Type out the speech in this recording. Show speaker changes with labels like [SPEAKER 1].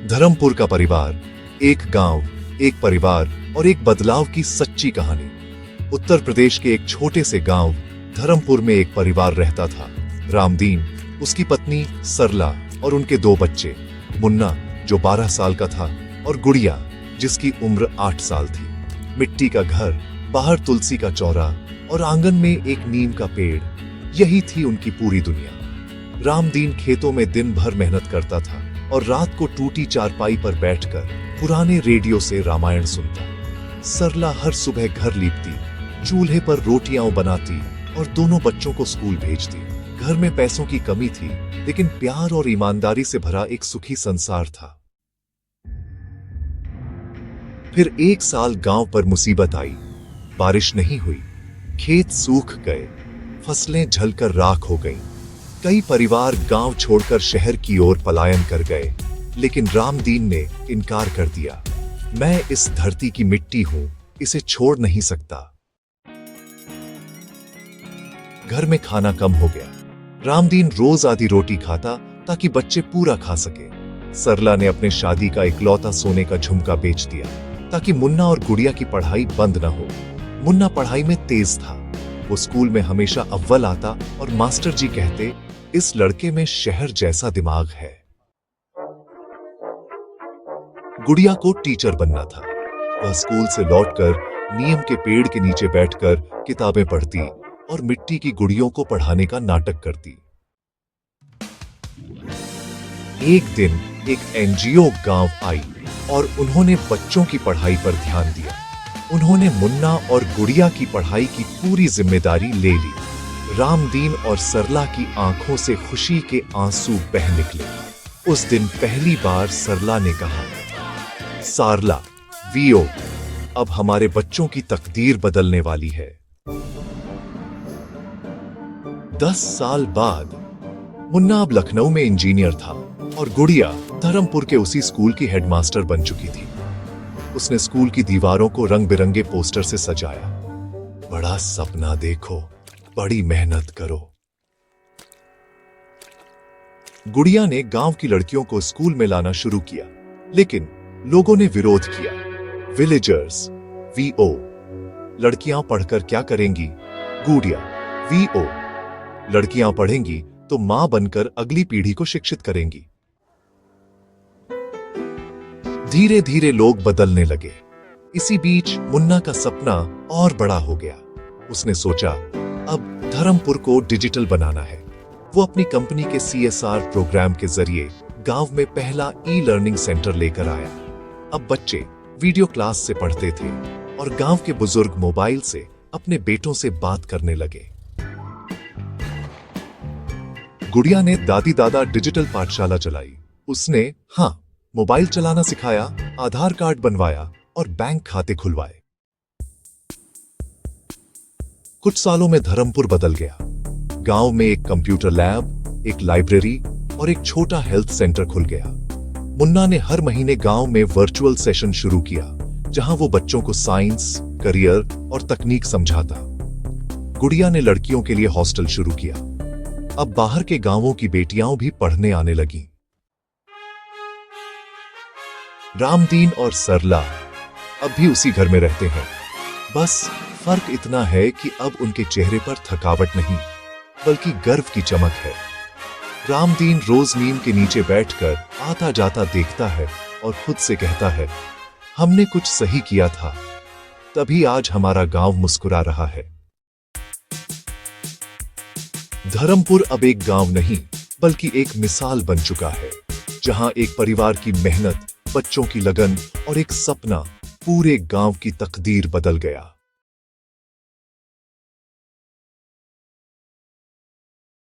[SPEAKER 1] धर्मपुर का परिवार, एक गांव, एक परिवार और एक बदलाव की सच्ची कहानी। उत्तर प्रदेश के एक छोटे से गांव धर्मपुर में एक परिवार रहता था। रामदीन, उसकी पत्नी सरला और उनके दो बच्चे, मुन्ना जो 12 साल का था और गुड़िया जिसकी उम्र 8 साल थी। मिट्टी का घर, बाहर तुलसी का चौरा और आंगन में एक नीम का पेड़, यही थी उनकी पूरी दुनिया। रामदीन खेतों में दिन भर मेहनत करता था और रात को टूटी चारपाई पर बैठकर पुराने रेडियो से रामायण सुनता। सरला हर सुबह घर लीपती, चूल्हे पर रोटियां बनाती और दोनों बच्चों को स्कूल भेजती। घर में पैसों की कमी थी, लेकिन प्यार और ईमानदारी से भरा एक सुखी संसार था। फिर एक साल गांव पर मुसीबत आई। बारिश नहीं हुई, खेत सूख गए, फसलें जलकर राख हो गईं। कई परिवार गांव छोड़कर शहर की ओर पलायन कर गए, लेकिन रामदीन ने इनकार कर दिया। मैं इस धरती की मिट्टी हूं, इसे छोड़ नहीं सकता। घर में खाना कम हो गया। रामदीन रोज आधी रोटी खाता ताकि बच्चे पूरा खा सके। सरला ने अपने शादी का इकलौता सोने का झुमका बेच दिया ताकि मुन्ना और गुड़िया की पढ़ाई बंद न हो। मुन्ना पढ़ाई में तेज था, वो स्कूल में हमेशा अव्वल आता और मास्टर जी कहते, इस लड़के में शहर जैसा दिमाग है। गुड़िया को टीचर बनना था। वह स्कूल से लौटकर नीम के पेड़ के नीचे बैठकर किताबें पढ़ती और मिट्टी की गुड़ियों को पढ़ाने का नाटक करती। एक दिन एक एनजीओ गांव आई और उन्होंने बच्चों की पढ़ाई पर ध्यान दिया। उन्होंने मुन्ना और गुड़िया की पढ़ाई की पूरी जिम्मेदारी ले ली। रामदीन और सरला की आंखों से खुशी के आंसू बह निकले। उस दिन पहली बार सरला ने कहा, सारला, वीओ, अब हमारे बच्चों की तकदीर बदलने वाली है। 10 साल बाद मुन्ना अब लखनऊ में इंजीनियर था और गुड़िया धर्मपुर के उसी स्कूल की हेडमास्टर बन चुकी थी। उसने स्कूल की दीवारों को रंग बिरंगे पोस्टर से सजाया। बड़ा सपना देखो, बड़ी मेहनत करो। गुड़िया ने गांव की लड़कियों को स्कूल में लाना शुरू किया, लेकिन लोगों ने विरोध किया। विलेजर्स, वीओ, लड़कियां पढ़कर क्या करेंगी? गुड़िया, वीओ, लड़कियां पढ़ेंगी तो मां बनकर अगली पीढ़ी को शिक्षित करेंगी। धीरे धीरे लोग बदलने लगे। इसी बीच मुन्ना का सपना और बड़ा हो गया। उसने सोचा, अब धर्मपुर को डिजिटल बनाना है। वो अपनी कंपनी के CSR प्रोग्राम के जरिए गांव में पहला ई-लर्निंग सेंटर लेकर आया। अब बच्चे वीडियो क्लास से पढ़ते थे और गांव के बुजुर्ग मोबाइल से अपने बेटों से बात करने लगे। गुड़िया ने दादी दादा डिजिटल पाठशाला चलाई। उसने मोबाइल चलाना सिखाया, आधार कार्ड बनवाया और बैंक खाते खुलवाए। कुछ सालों में धर्मपुर बदल गया। गांव में एक कंप्यूटर लैब, एक लाइब्रेरी और एक छोटा हेल्थ सेंटर खुल गया। मुन्ना ने हर महीने गांव में वर्चुअल सेशन शुरू किया, जहां वो बच्चों को साइंस, करियर और तकनीक समझाता। गुड़िया ने लड़कियों के लिए हॉस्टल शुरू किया। अब बाहर के गांवों की बेटियां भी पढ़ने आने लगीं। रामदीन और सरला अब भी उसी घर में रहते हैं। बस फर्क इतना है कि अब उनके चेहरे पर थकावट नहीं, बल्कि गर्व की चमक है। रामदीन रोज नीम के नीचे बैठकर आता जाता देखता है और खुद से कहता है, हमने कुछ सही किया था, तभी आज हमारा गांव मुस्कुरा रहा है। धर्मपुर अब एक गांव नहीं, बल्कि एक मिसाल बन चुका है, जहां एक परिवार की मेहनत, बच्चों की लगन और एक सपना पूरे गांव की तकदीर बदल गया।